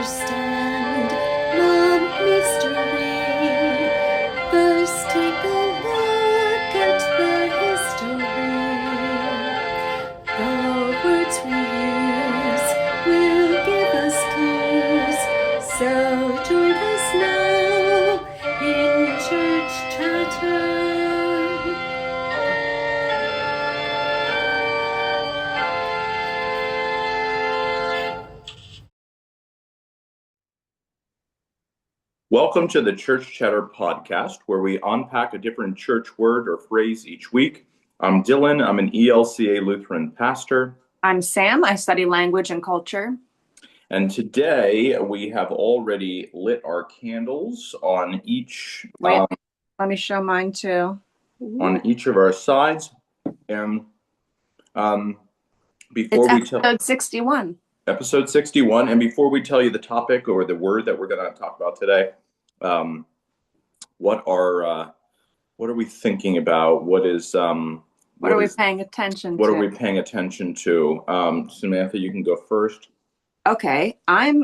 understand the mystery. First take a look at the history. The words we use will give us clues. So join us now in Church Chatter. Welcome to the Church Chatter podcast, where we unpack a different church word or phrase each week. I'm Dillon. I'm an ELCA Lutheran pastor. I'm Sam. I study language and culture. And today we have already lit our candles on each. Wait, let me show mine too. On each of our sides. And before it's we tell episode 61. Episode 61. And before we tell you the topic or the word that we're going to talk about today, what are we thinking about? What are we paying attention to? What to? are we paying attention to? Samantha, you can go first. Okay. I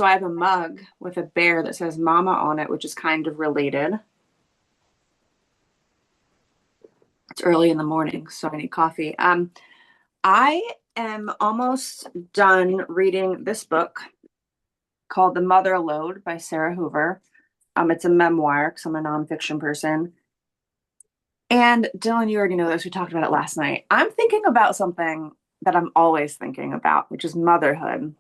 have a mug with a bear that says Mama on it, which is kind of related. It's early in the morning, so I need coffee. I am almost done reading this book called The Mother Lode by Sarah Hoover. It's a memoir because I'm a nonfiction person. And Dillon, you already know this. We talked about it last night. I'm thinking about something that I'm always thinking about, which is motherhood. And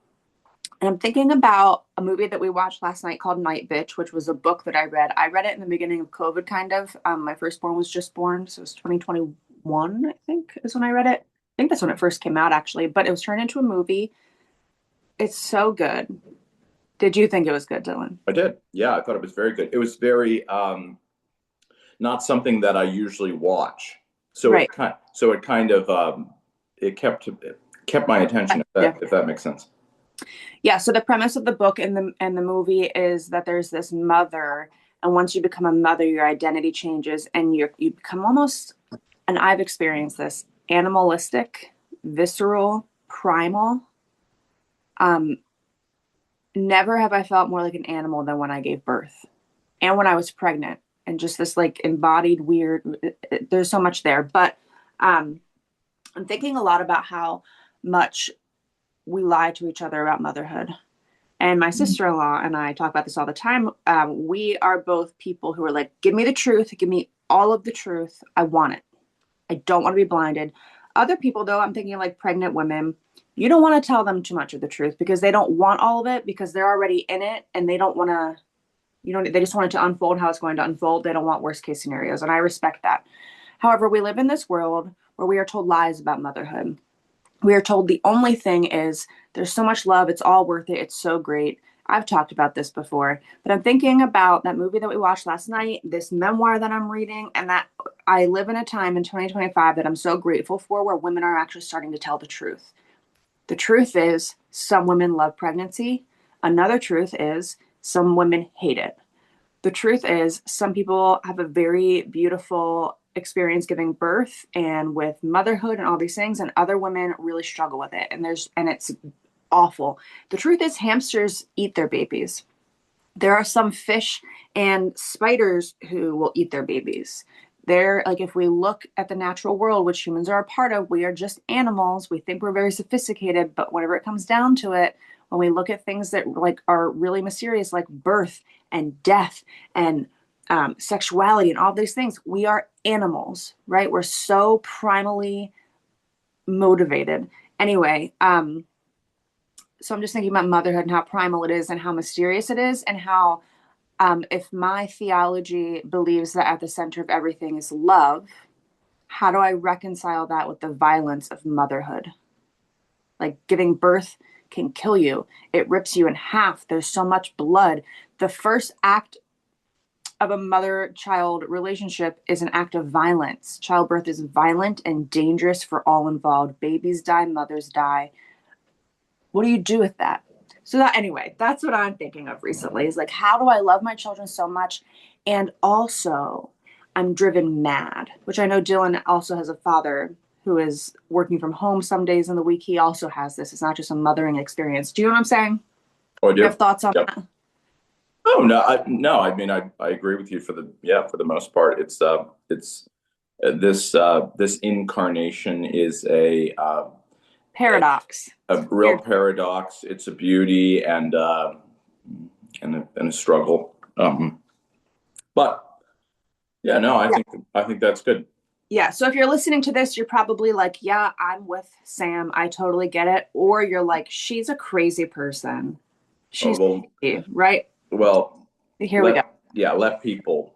I'm thinking about a movie that we watched last night called Night Bitch, which was a book that I read. I read it in the beginning of COVID, kind of. My firstborn was just born, so it was 2021, I think, is when I read it. I think that's when it first came out, actually. But it was turned into a movie. It's so good. Did you think it was good, Dillon? I did. Yeah, I thought it was very good. It was very not something that I usually watch, so right. It kept my attention. If that makes sense. Yeah. So the premise of the book and the movie is that there's this mother, and once you become a mother, your identity changes, and you become almost, and I've experienced this, animalistic, visceral, primal. Never have I felt more like an animal than when I gave birth and when I was pregnant, and just this like embodied weird, there's so much there. But I'm thinking a lot about how much we lie to each other about motherhood. And my sister-in-law and I talk about this all the time. We are both people who are like, give me the truth, give me all of the truth. I want it. I don't want to be blinded. Other people, though, I'm thinking like pregnant women, you don't want to tell them too much of the truth because they don't want all of it, because they're already in it and they don't want to, they just want it to unfold how it's going to unfold. They don't want worst case scenarios. And I respect that. However, we live in this world where we are told lies about motherhood. We are told the only thing is there's so much love. It's all worth it. It's so great. I've talked about this before, but I'm thinking about that movie that we watched last night, this memoir that I'm reading, and that I live in a time in 2025 that I'm so grateful for, where women are actually starting to tell the truth. The truth is some women love pregnancy. Another truth is some women hate it. The truth is some people have a very beautiful experience giving birth and with motherhood and all these things, and other women really struggle with it. And it's awful. The truth is hamsters eat their babies. There are some fish and spiders who will eat their babies. They're like, if we look at the natural world, which humans are a part of, we are just animals. We think we're very sophisticated, but whenever it comes down to it, when we look at things that like are really mysterious, like birth and death and sexuality and all these things, we are animals, right? We're so primally motivated. Anyway, so I'm just thinking about motherhood and how primal it is and how mysterious it is, and how if my theology believes that at the center of everything is love, how do I reconcile that with the violence of motherhood? Like, giving birth can kill you. It rips you in half. There's so much blood. The first act of a mother-child relationship is an act of violence. Childbirth is violent and dangerous for all involved. Babies die, mothers die. What do you do with that? So that's what I'm thinking of recently, is like, how do I love my children so much? And also, I'm driven mad, which I know Dillon also has a father who is working from home some days in the week. He also has this. It's not just a mothering experience. Do you know what I'm saying? Oh, I You do. have thoughts on Yep. that? Oh no, no. I mean, I agree with you for the most part. This incarnation is Paradox. a real Weird. paradox. It's a beauty and a struggle. But yeah, no, I think that's good. Yeah. So if you're listening to this, you're probably like, yeah, I'm with Sam. I totally get it. Or you're like, she's a crazy person. Oh, She's crazy, right? well, Here we go. let people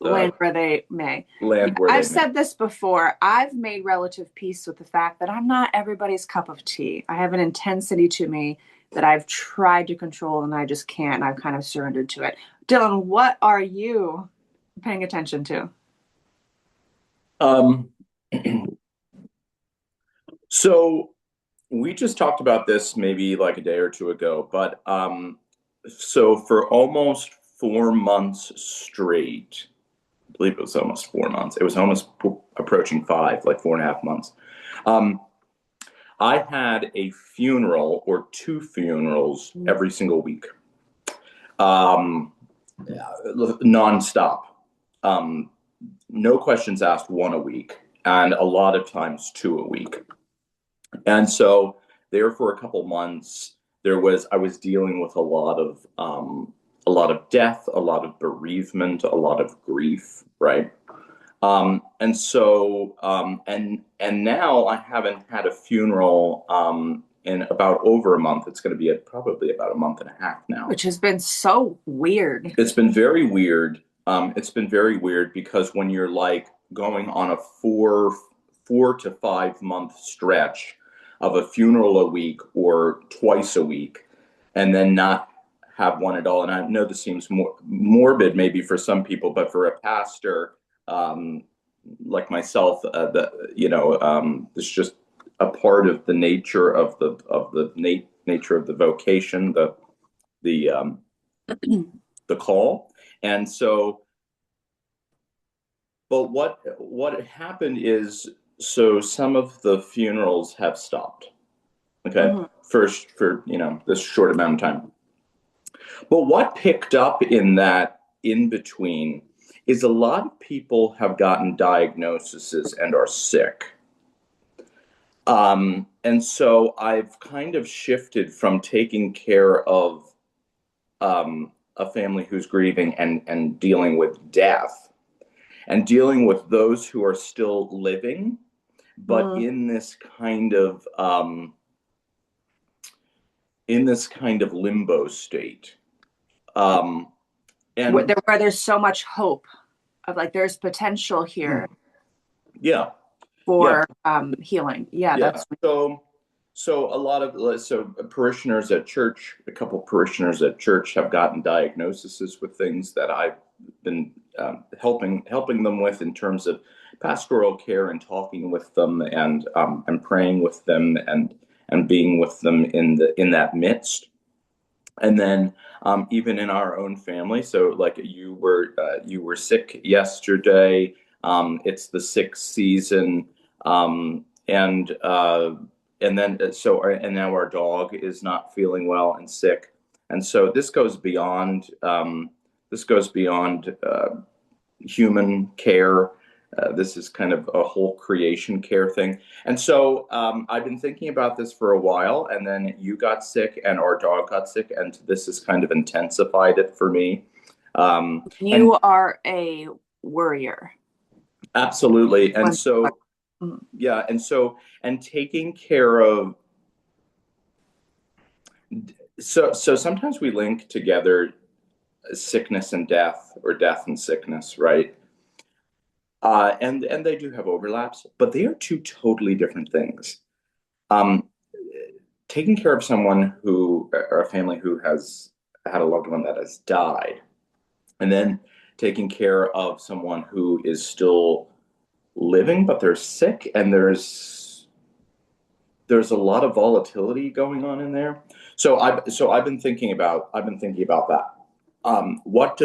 Land where they may. Yeah, land where I've they may. said this before. I've made relative peace with the fact that I'm not everybody's cup of tea. I have an intensity to me that I've tried to control and I just can't. I've kind of surrendered to it. Dillon, what are you paying attention to? Um, so we just talked about this maybe like a day or two ago, but so for almost 4 months straight, I believe it was almost 4 months. It was almost approaching five, like 4.5 months. I had a funeral or two funerals every single week, um, nonstop. No questions asked, one a week, and a lot of times two a week. And so there for a couple months, I was dealing with a lot of death, a lot of bereavement, a lot of grief, right? And now I haven't had a funeral in about over a month. It's going to be probably about a month and a half now. Which has been so weird. It's been very weird. It's been very weird because when you're like going on a 4 to 5 month stretch of a funeral a week or twice a week, and then not have one at all. And I know this seems more morbid maybe for some people, but for a pastor like myself, it's just a part of the nature of nature of the vocation, the the call. And so, but what happened is, so some of the funerals have stopped. Okay, first for this short amount of time. But what picked up in that in between is a lot of people have gotten diagnoses and are sick. And so I've kind of shifted from taking care of a family who's grieving and dealing with death and dealing with those who are still living, but in this kind of limbo state. And where there's so much hope of like there's potential here yeah, for healing. Yeah, yeah. that's So parishioners at church, a couple parishioners at church have gotten diagnoses with things that I've been helping them with in terms of pastoral care and talking with them and praying with them and being with them in that midst. And then even in our own family, so like you were sick yesterday. It's the sick season, and now our dog is not feeling well and sick, and so this goes beyond human care. This is kind of a whole creation care thing. And so I've been thinking about this for a while, and then you got sick and our dog got sick, and this has kind of intensified it for me. You are a worrier. Absolutely. And so, yeah, and taking care of, so sometimes we link together sickness and death, or death and sickness, right? And they do have overlaps, but they are two totally different things. Taking care of someone or a family who has had a loved one that has died, and then taking care of someone who is still living, but they're sick, and there's a lot of volatility going on in there. So I've been thinking about that. What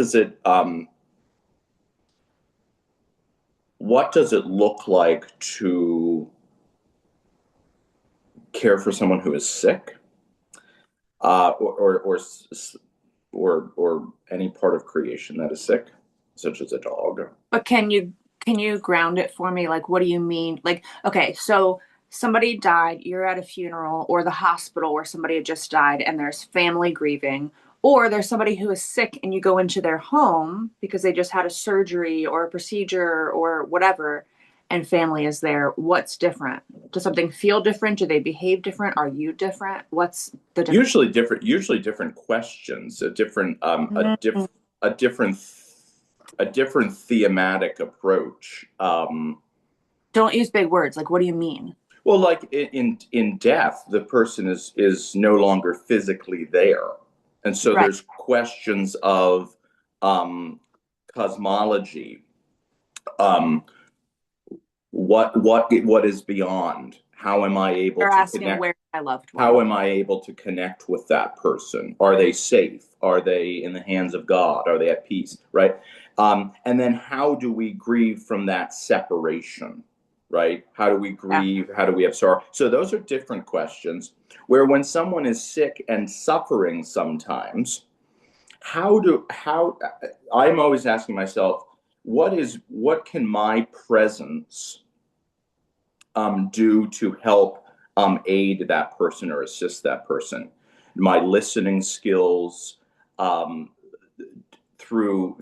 does it look like to care for someone who is sick? or any part of creation that is sick, such as a dog. But can you ground it for me? Like, what do you mean? Like, okay, so somebody died, you're at a funeral or the hospital where somebody had just died and there's family grieving, or there's somebody who is sick and you go into their home because they just had a surgery or a procedure or whatever, and family is there. What's different? Does something feel different? Do they behave different? Are you different? What's the difference? Usually different questions, Mhm. a different a different thematic approach. Don't use big words. Like, what do you mean? Well, like in death, the person is no longer physically there, and so Right. there's questions of um, cosmology. Um, what is beyond? How am I able They're to asking connect? where my loved How one. am I able to connect with that person? Are they safe? Are they in the hands of God? Are they at peace? Right? And then how do we grieve from that separation? Right? How do we Yeah. grieve? How do we have sorrow? So those are different questions. Where when someone is sick and suffering, sometimes how I'm always asking myself, what can my presence do to help aid that person or assist that person? My listening skills, um, through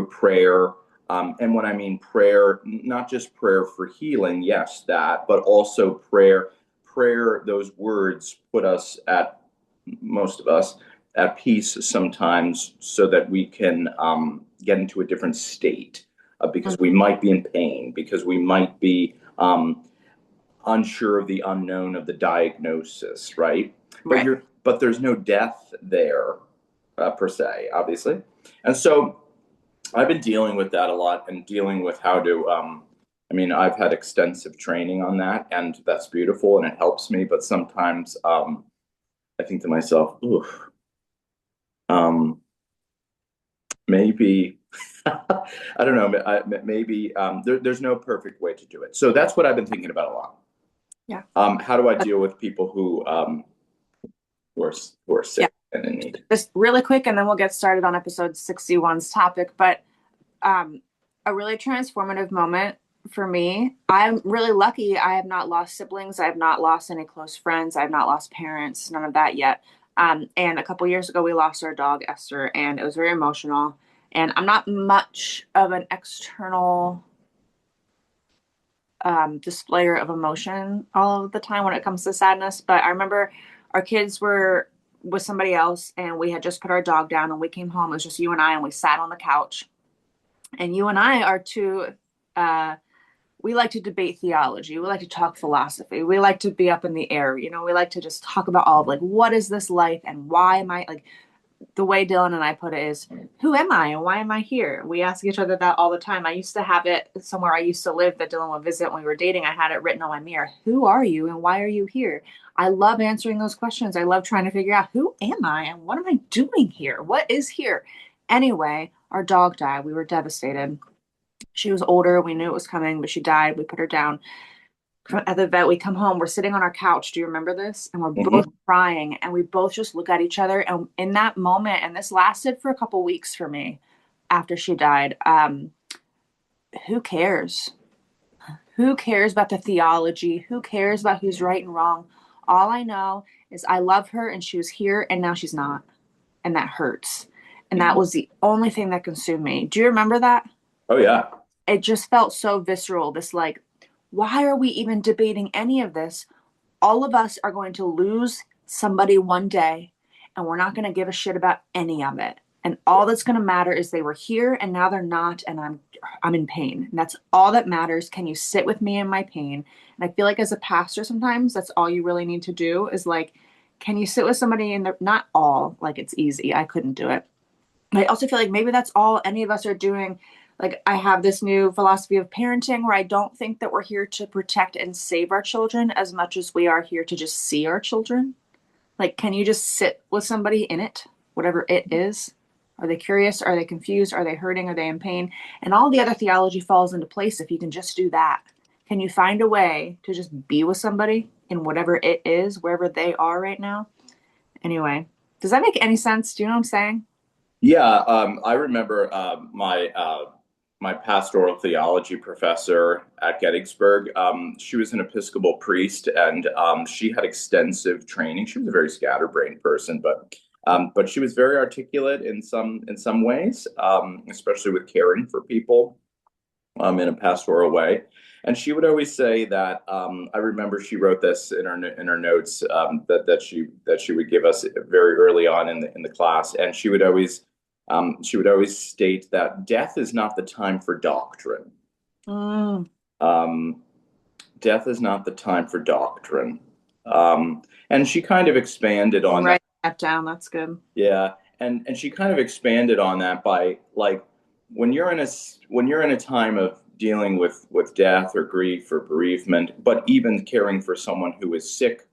prayer, and when I mean prayer, not just prayer for healing, yes, that, but also prayer. Prayer, those words put us at, most of us, at peace sometimes, so that we can get into a different state, because we might be in pain, because we might be unsure of the unknown of the diagnosis, right? But Right. there's no death there, per se, obviously, and so I've been dealing with that a lot, and dealing with how to. I mean, I've had extensive training on that, and that's beautiful, and it helps me. But sometimes I think to myself, ooh, um, maybe I don't know. Maybe there's no perfect way to do it. So that's what I've been thinking about a lot. Yeah. How do I deal with people who are Yeah. sick and in need? Just really quick, and then we'll get started on episode 61's topic. But um, a really transformative moment for me. I'm really lucky. I have not lost siblings. I have not lost any close friends. I have not lost parents. None of that yet. And a couple years ago, we lost our dog Esther, and it was very emotional. And I'm not much of an external displayer of emotion all of the time when it comes to sadness. But I remember our kids were with somebody else, and we had just put our dog down, and we came home. It was just you and I, and we sat on the couch. And you and I are two. We like to debate theology. We like to talk philosophy. We like to be up in the air. We like to just talk about all of like, what is this life and why am I like, the way Dillon and I put it is, who am I and why am I here? We ask each other that all the time. I used to have it somewhere I used to live that Dillon would visit when we were dating. I had it written on my mirror. Who are you and why are you here? I love answering those questions. I love trying to figure out who am I and what am I doing here? What is here? Anyway, our dog died. We were devastated. She was older. We knew it was coming, but she died. We put her down at the vet. We come home, we're sitting on our couch. Do you remember this? And we're both Mm-hmm. crying, and we both just look at each other. And in that moment, and this lasted for a couple weeks for me after she died, who cares? Who cares about the theology? Who cares about who's right and wrong? All I know is I love her, and she was here, and now she's not. And that hurts. And that was the only thing that consumed me. Do you remember that? Oh yeah. It just felt so visceral. This, like, why are we even debating any of this? All of us are going to lose somebody one day, and we're not going to give a shit about any of it. And all that's going to matter is they were here and now they're not, and I'm in pain. And that's all that matters. Can you sit with me in my pain? And I feel like as a pastor, sometimes that's all you really need to do is like, can you sit with somebody in the, not all, like it's easy. I couldn't do it. I also feel like maybe that's all any of us are doing. Like, I have this new philosophy of parenting where I don't think that we're here to protect and save our children as much as we are here to just see our children. Like, can you just sit with somebody in it, whatever it is? Are they curious? Are they confused? Are they hurting? Are they in pain? And all the other theology falls into place if you can just do that. Can you find a way to just be with somebody in whatever it is, wherever they are right now? Anyway, does that make any sense? Do you know what I'm saying? Yeah, I remember my pastoral theology professor at Gettysburg. She was an Episcopal priest, and she had extensive training. She was a very scatterbrained person, but she was very articulate in some ways, especially with caring for people in a pastoral way. And she would always say that I remember she wrote this in her notes that she would give us very early on in the class, and she would always state that death is not the time for doctrine. Mm. Death is not the time for doctrine. And she kind of expanded on Write that down. That's good. yeah, and she kind of expanded on that by like when you're in a time of dealing with death or grief or bereavement, but even caring for someone who is sick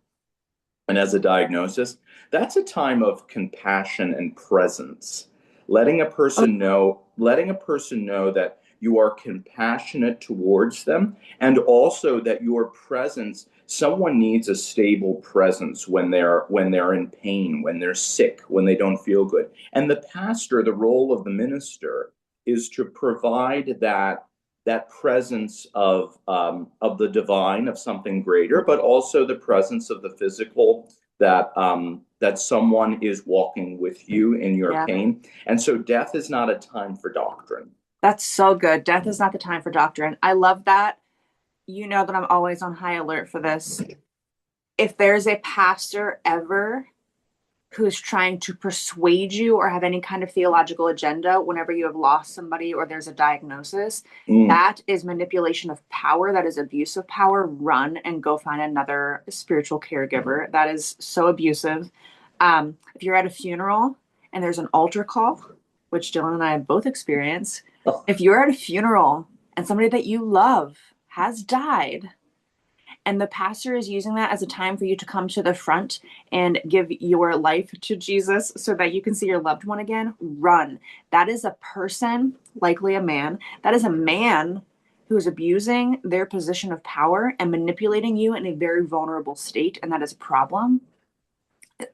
and has a diagnosis, that's a time of compassion and presence. Letting a person know that you are compassionate towards them, and also that your presence, someone needs a stable presence when they're in pain, when they're sick, when they don't feel good. And the pastor, the role of the minister is to provide that presence of the divine, of something greater, but also the presence of the physical, that someone is walking with you in your pain. And so death is not a time for doctrine. That's so good. Death is not the time for doctrine. I love that. You know that I'm always on high alert for this. If there's a pastor ever who's trying to persuade you or have any kind of theological agenda whenever you have lost somebody or there's a diagnosis, that is manipulation of power. That is abuse of power. Run and go find another spiritual caregiver. That is so abusive. If you're at a funeral and there's an altar call, which Dillon and I have both experienced, if you're at a funeral and somebody that you love has died, and the pastor is using that as a time for you to come to the front and give your life to Jesus so that you can see your loved one again, run. That is a person, likely a man. That is a man who is abusing their position of power and manipulating you in a very vulnerable state, and that is a problem.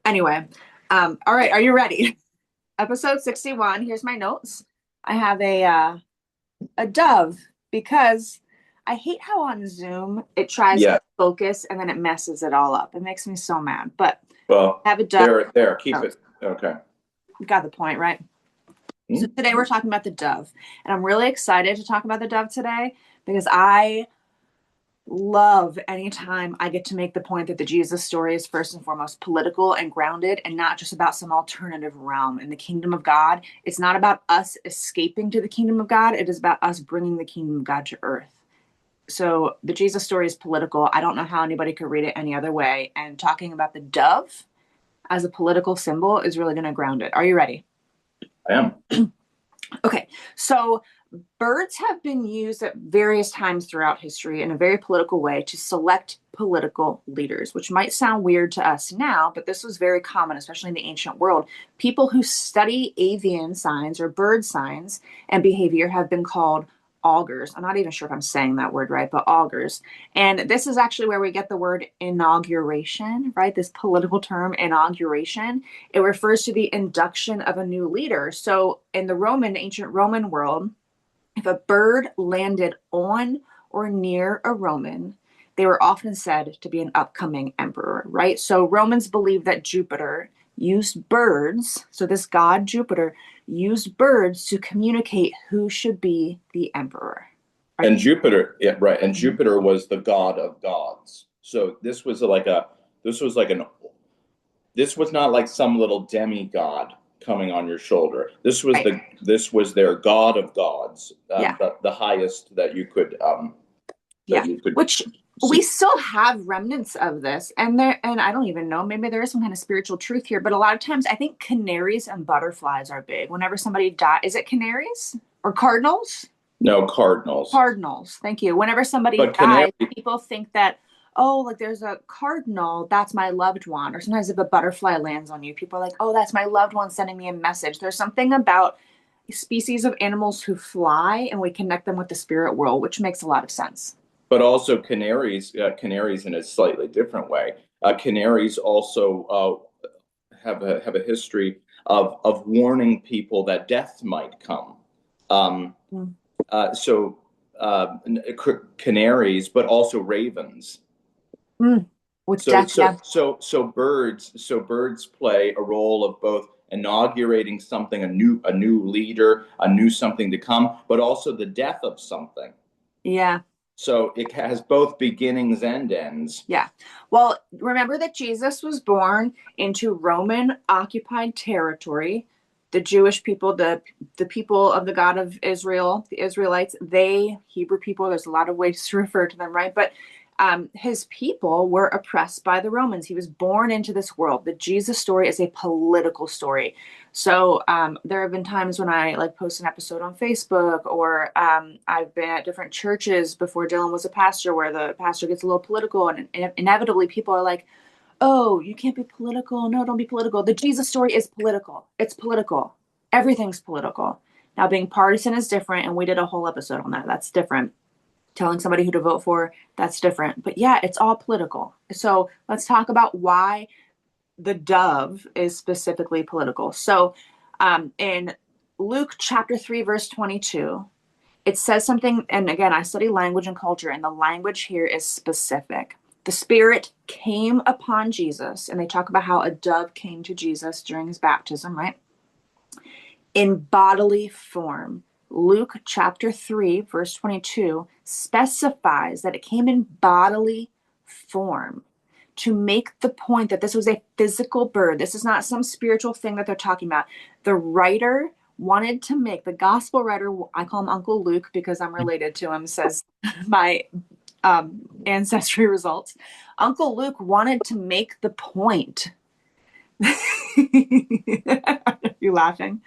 Anyway, all right, are you ready? Episode 61. Here's my notes. I have a dove because I hate how on Zoom it tries to focus and then it messes it all up. It makes me so mad. But well, have a dove. There, keep it. Okay. You got the point, right? Mm-hmm. So today we're talking about the dove. And I'm really excited to talk about the dove today because I love anytime I get to make the point that the Jesus story is first and foremost political and grounded and not just about some alternative realm in the kingdom of God. It's not about us escaping to the kingdom of God. It is about us bringing the kingdom of God to earth. So the Jesus story is political. I don't know how anybody could read it any other way. And talking about the dove as a political symbol is really going to ground it. Are you ready? I am. Okay. So birds have been used at various times throughout history in a very political way to select political leaders, which might sound weird to us now, but this was very common, especially in the ancient world. People who study avian signs or bird signs and behavior have been called augurs. I'm not even sure if I'm saying that word right, but augurs. And this is actually where we get the word inauguration, right? This political term, inauguration. It refers to the induction of a new leader. So in the ancient Roman world, if a bird landed on or near a Roman, they were often said to be an upcoming emperor, right? So Romans believed that Jupiter used birds. So this god Jupiter used birds to communicate who should be the emperor. And Jupiter, yeah, right. And Jupiter was the god of gods. So this was not like some little demigod coming on your shoulder. This was their god of gods, the highest that you could. Which we still have remnants of this, and I don't even know. Maybe there is some kind of spiritual truth here, but a lot of times I think canaries and butterflies are big. Whenever somebody dies, is it canaries or cardinals? No, cardinals. Cardinals. Thank you. Whenever somebody dies, people think that, oh, like there's a cardinal, that's my loved one. Or sometimes if a butterfly lands on you, people are like, oh, that's my loved one sending me a message. There's something about species of animals who fly and we connect them with the spirit world, which makes a lot of sense. But also canaries in a slightly different way. Canaries also have a history of warning people that death might come. So canaries, but also ravens. With So death, yeah. birds play a role of both inaugurating something, a new leader, a new something to come, but also the death of something. Yeah. So it has both beginnings and ends. Yeah. Well, remember that Jesus was born into Roman occupied territory. The Jewish people, the people of the God of Israel, the Israelites, they, Hebrew people, there's a lot of ways to refer to them, right? But his people were oppressed by the Romans. He was born into this world. The Jesus story is a political story. So there have been times when I like post an episode on Facebook, or I've been at different churches before Dillon was a pastor, where the pastor gets a little political, and inevitably people are like, "Oh, you can't be political. No, don't be political." The Jesus story is political. It's political. Everything's political. Now, being partisan is different, and we did a whole episode on that. That's different. Telling somebody who to vote for, that's different. But yeah, it's all political. So let's talk about why the dove is specifically political. So in Luke chapter 3, verse 22, it says something, and again, I study language and culture, and the language here is specific. The Spirit came upon Jesus, and they talk about how a dove came to Jesus during his baptism, right? In bodily form. Luke chapter 3, verse 22 specifies that it came in bodily form to make the point that this was a physical bird. This is not some spiritual thing that they're talking about. The writer wanted to make, the gospel writer, I call him Uncle Luke because I'm related to him, says my ancestry results. Uncle Luke wanted to make the point. Are you laughing?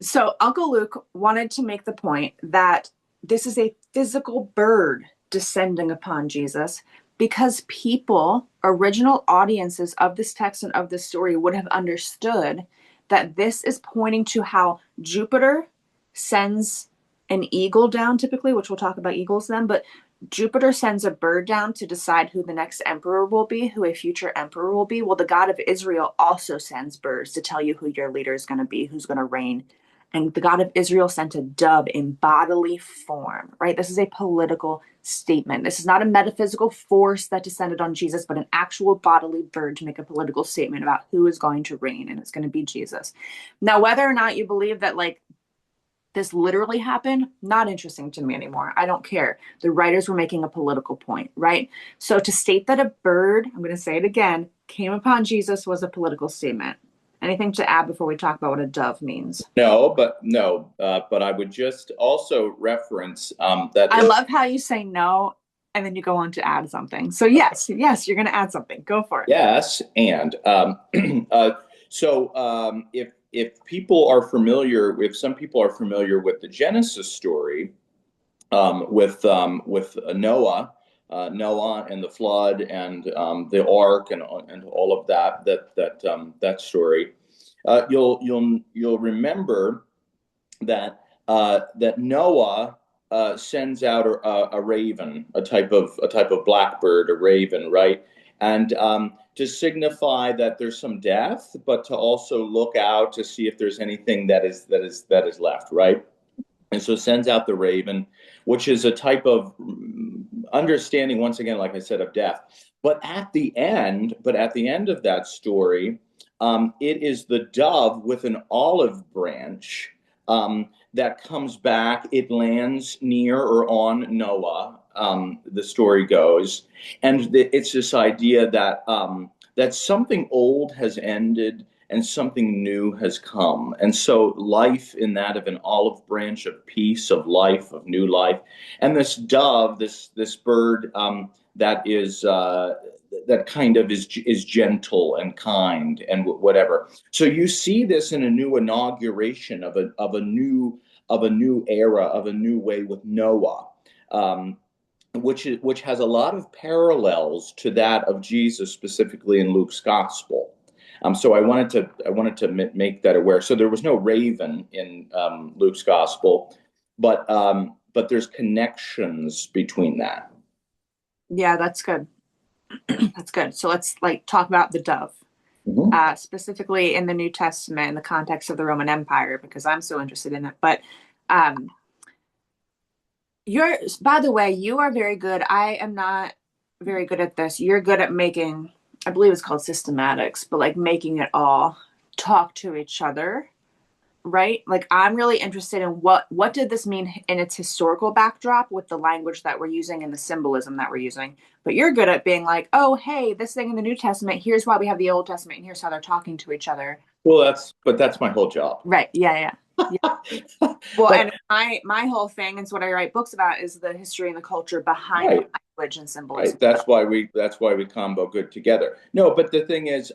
So Uncle Luke wanted to make the point that this is a physical bird descending upon Jesus, because people, original audiences of this text and of this story, would have understood that this is pointing to how Jupiter sends an eagle down typically, which we'll talk about eagles then, but Jupiter sends a bird down to decide who the next emperor will be, who a future emperor will be. Well, the God of Israel also sends birds to tell you who your leader is going to be, who's going to reign. And the God of Israel sent a dove in bodily form, right? This is a political statement. This is not a metaphysical force that descended on Jesus, but an actual bodily bird to make a political statement about who is going to reign, and it's going to be Jesus. Now, whether or not you believe that, like, this literally happened, not interesting to me anymore. I don't care. The writers were making a political point, right? So to state that a bird, I'm going to say it again, came upon Jesus was a political statement. Anything to add before we talk about what a dove means? No, but I would just also reference that. I love how you say no, and then you go on to add something. So yes, you're going to add something. Go for it. Yes, and if people are familiar, if some people are familiar with the Genesis story, with Noah, Noah and the flood, and the ark, and all of that story, you'll remember that that Noah sends out a raven, a type of blackbird, a raven, right? And to signify that there's some death, but to also look out to see if there's anything that is left, right? And so sends out the raven, which is a type of understanding, once again, like I said, of death. But at the end of that story, it is the dove with an olive branch that comes back. It lands near or on Noah. The story goes, and it's this idea that that something old has ended and something new has come. And so life in that of an olive branch of peace, of life, of new life. And this dove, this bird that is that kind of is gentle and kind and whatever. So you see this in a new inauguration of a new era, of a new way with Noah. Which has a lot of parallels to that of Jesus, specifically in Luke's gospel. So I wanted to make that aware. So there was no raven in Luke's gospel, but there's connections between that. Yeah, that's good. That's good. So let's like talk about the dove, Mhm. specifically in the New Testament in the context of the Roman Empire, because I'm so interested in it. But um, by the way, you are very good. I am not very good at this. You're good at making, I believe it's called systematics, but like making it all talk to each other, right? Like I'm really interested in what did this mean in its historical backdrop with the language that we're using and the symbolism that we're using. But you're good at being like, oh, hey, this thing in the New Testament, here's why we have the Old Testament, and here's how they're talking to each other. Well, that's my whole job. Right. Yeah, yeah. Yeah. Well, and But my whole thing, and it's what I write books about, is the history and the culture behind right, language and symbolism. right. That's why we combo good together. No, but the thing is,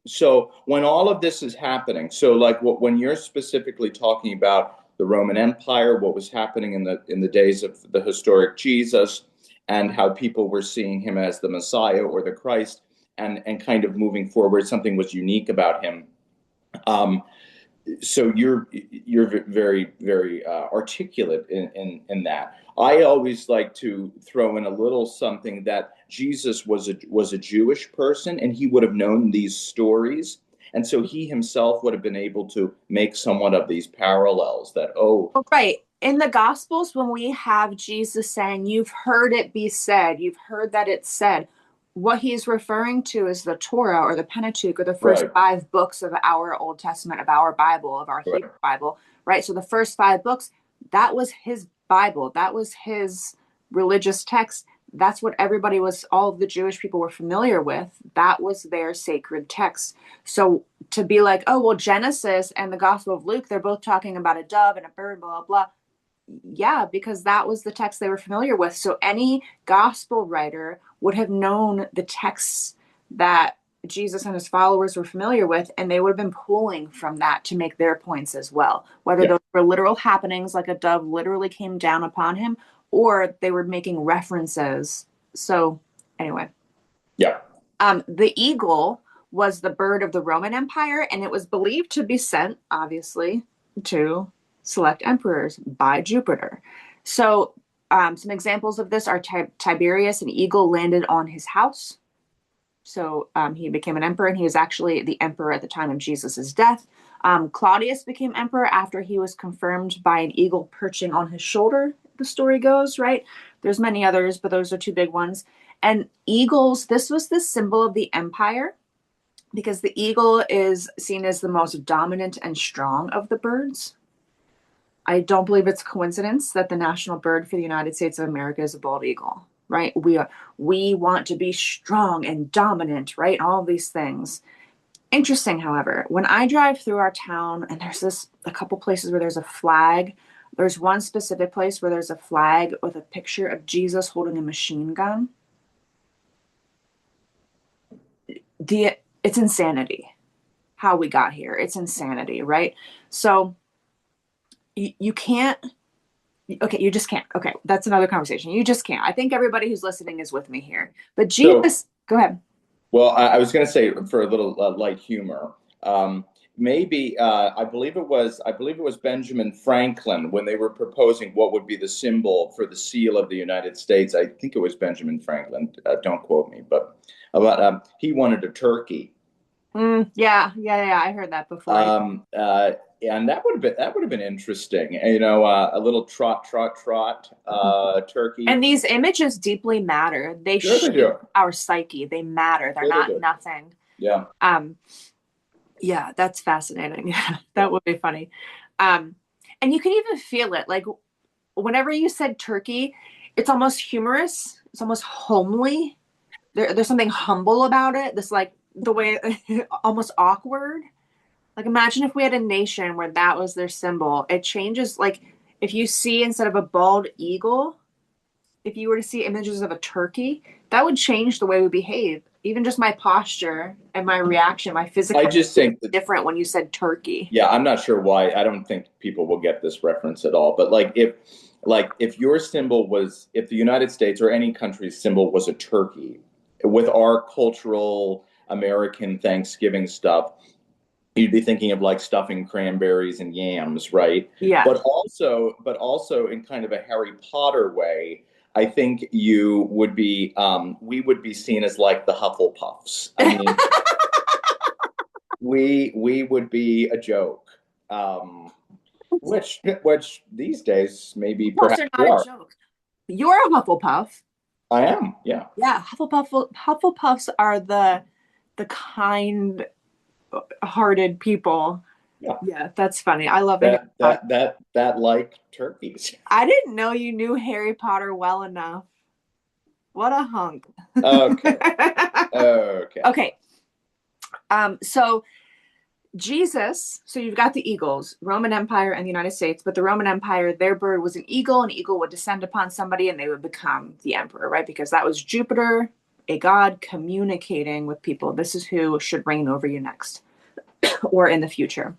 so when all of this is happening, so like when you're specifically talking about the Roman Empire, what was happening in the days of the historic Jesus, and how people were seeing him as the Messiah or the Christ, and kind of moving forward, something was unique about him. Um, so you're very very articulate in that. I always like to throw in a little something that Jesus was a Jewish person, and he would have known these stories, and so he himself would have been able to make somewhat of these parallels that, oh, Well, right. In the Gospels, when we have Jesus saying, "You've heard it be said, you've heard that it's said," what he's referring to is the Torah or the Pentateuch or the first right, 5 books of our Old Testament, of our Bible, of our right, Hebrew Bible, right? So the first 5 books, that was his Bible, that was his religious text. That's what everybody was, all of the Jewish people were familiar with. That was their sacred text. So to be like, oh, well, Genesis and the Gospel of Luke, they're both talking about a dove and a bird, blah, blah, blah. Yeah, because that was the text they were familiar with. So any gospel writer would have known the texts that Jesus and his followers were familiar with, and they would have been pulling from that to make their points as well. Whether yeah, those were literal happenings, like a dove literally came down upon him, or they were making references. So, anyway. yeah, The eagle was the bird of the Roman Empire, and it was believed to be sent, obviously, to select emperors by Jupiter. So, some examples of this are Tiberius, an eagle landed on his house. So, he became an emperor, and he was actually the emperor at the time of Jesus's death. Claudius became emperor after he was confirmed by an eagle perching on his shoulder, the story goes, right? There's many others, but those are 2 big ones. And eagles, this was the symbol of the empire because the eagle is seen as the most dominant and strong of the birds. I don't believe it's a coincidence that the national bird for the United States of America is a bald eagle, right? We want to be strong and dominant, right? All these things. Interesting, however, when I drive through our town and there's a couple places where there's a flag, there's one specific place where there's a flag with a picture of Jesus holding a machine gun. It's insanity how we got here. It's insanity, right? So you can't. Okay, you just can't. Okay, that's another conversation. You just can't. I think everybody who's listening is with me here. But so Jesus, go ahead. well, I was going to say, for a little light humor, maybe I believe it was Benjamin Franklin when they were proposing what would be the symbol for the seal of the United States. I think it was Benjamin Franklin. Don't quote me, but he wanted a turkey. Yeah, yeah, yeah. I heard that before. Um, uh, and that would have been interesting. A little trot, trot, trot, turkey. And these images deeply matter. They Sure, they shape do. our psyche. They matter. They're Sure, they not do. nothing. Yeah, Um, yeah, that's fascinating. Yeah, yeah. that would be funny. Um, and you can even feel it. Like whenever you said turkey, it's almost humorous. It's almost homely. There's something humble about it. This like the way almost awkward. Like imagine if we had a nation where that was their symbol. It changes like if you see instead of a bald eagle, if you were to see images of a turkey, that would change the way we behave. Even just my posture and my reaction, my I physical just think that. different when you said turkey. Yeah, I'm not sure why. I don't think people will get this reference at all. But if your symbol was, if the United States or any country's symbol was a turkey, with our cultural American Thanksgiving stuff, you'd be thinking of like stuffing cranberries and yams, right? Yeah. But also in kind of a Harry Potter way, I think you would be, we would be seen as like the Hufflepuffs. I mean, we would be a joke, which these days maybe Puffs perhaps are we not a are. joke. You're a Hufflepuff. I am, yeah. Yeah, Hufflepuffs are the kind-hearted people. Yeah. Yeah, that's funny. I love the Harry That Potter. that that that like turkeys. I didn't know you knew Harry Potter well enough. What a hunk. Okay. Okay. Okay. So Jesus, so you've got the eagles, Roman Empire and the United States, but the Roman Empire, their bird was an eagle. An eagle would descend upon somebody and they would become the emperor, right? Because that was Jupiter, a god communicating with people. This is who should reign over you next or in the future.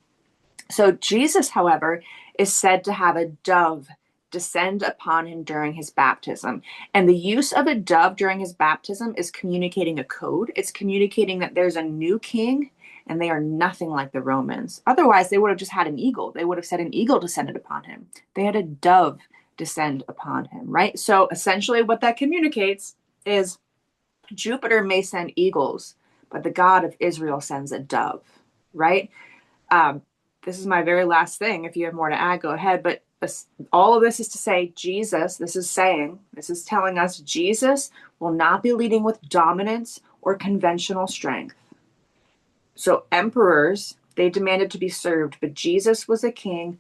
So Jesus, however, is said to have a dove descend upon him during his baptism. And the use of a dove during his baptism is communicating a code. It's communicating that there's a new king and they are nothing like the Romans. Otherwise, they would have just had an eagle. They would have said an eagle descended upon him. They had a dove descend upon him, right? So essentially what that communicates is Jupiter may send eagles, but the God of Israel sends a dove, right? This is my very last thing. If you have more to add, go ahead. But all of this is to say, Jesus, this is telling us Jesus will not be leading with dominance or conventional strength. So emperors, they demanded to be served, but Jesus was a king.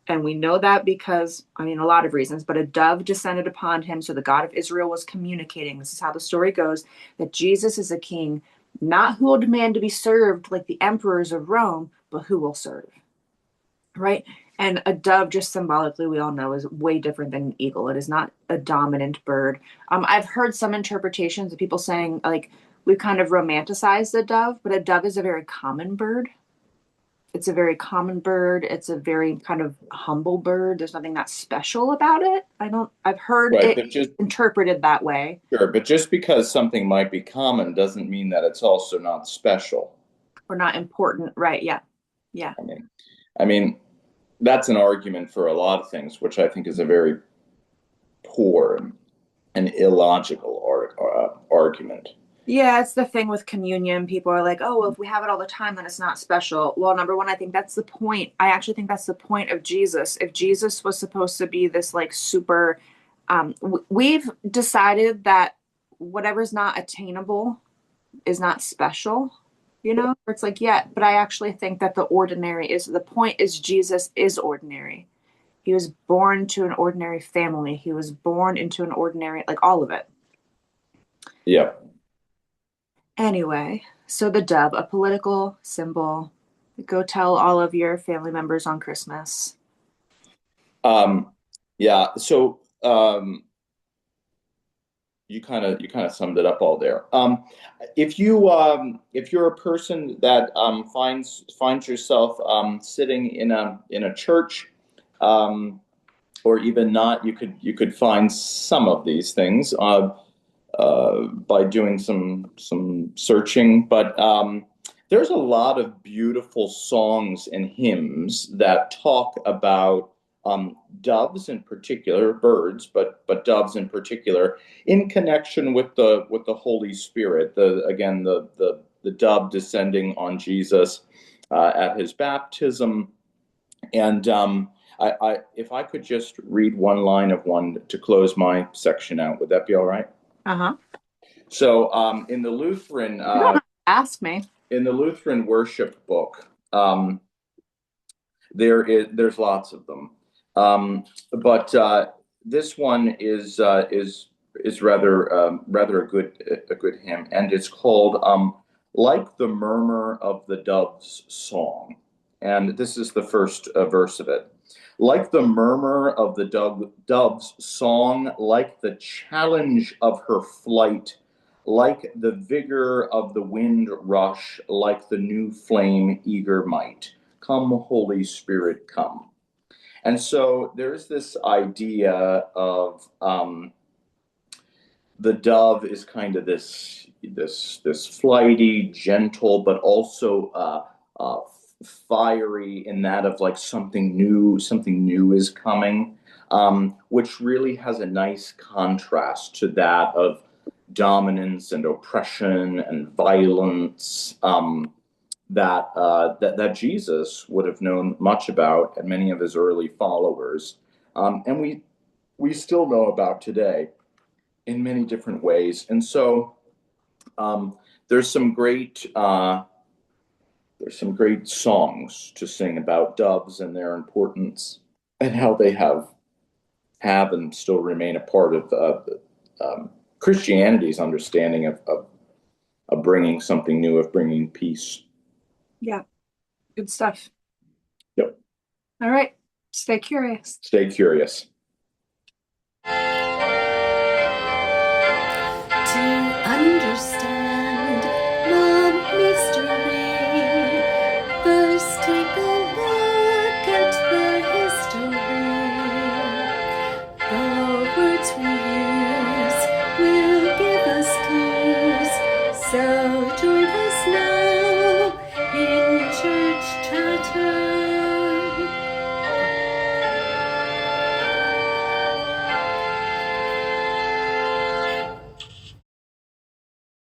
And we know that because, I mean, a lot of reasons, but a dove descended upon him. So the God of Israel was communicating. This is how the story goes, that Jesus is a king, not who will demand to be served like the emperors of Rome, but who will serve, right? And a dove, just symbolically, we all know, is way different than an eagle. It is not a dominant bird. I've heard some interpretations of people saying, like, we've kind of romanticized the dove, but a dove is a very common bird. It's a very common bird. It's a very kind of humble bird. There's nothing that special about it. I've heard Right, it but just interpreted that way. sure, but just because something might be common doesn't mean that it's also not special. Or not important. Right. Yeah. Yeah. I mean, that's an argument for a lot of things, which I think is a very poor and illogical argument. Yeah, it's the thing with communion. People are like, oh, well, if we have it all the time, then it's not special. Well, number one, I think that's the point. I actually think that's the point of Jesus. If Jesus was supposed to be this like super, we've decided that whatever's not attainable is not special, you know? It's like, yeah, but I actually think that the ordinary is the point is Jesus is ordinary. He was born to an ordinary family. He was born into an ordinary, like all of it. Yeah. Anyway, so the dove, a political symbol. Go tell all of your family members on Christmas. Yeah. So you kind of summed it up all there. If you're a person that finds yourself sitting in a church, or even not, you could find some of these things by doing some searching. But there's a lot of beautiful songs and hymns that talk about doves in particular, birds, but doves in particular, in connection with the Holy Spirit. The dove descending on Jesus at his baptism, and if I could just read one line of one to close my section out, would that be all right? Uh-huh. So in the Lutheran You don't have to ask me. in the Lutheran worship book, there's lots of them, but this one is rather a good hymn, and it's called "Like the Murmur of the Dove's Song," and this is the first verse of it. Like the murmur of the dove's song, like the challenge of her flight, like the vigor of the wind rush, like the new flame eager might. Come, Holy Spirit, come. And so there's this idea of the dove is kind of this flighty, gentle, but also fiery, in that of like something new is coming. which really has a nice contrast to that of dominance and oppression and violence, that Jesus would have known much about, and many of his early followers, and we still know about today in many different ways. And so there's some great songs to sing about doves and their importance and how they have and still remain a part of Christianity's understanding of bringing something new, of bringing peace. Yeah. Good stuff. Yep. All right. Stay curious. Stay curious.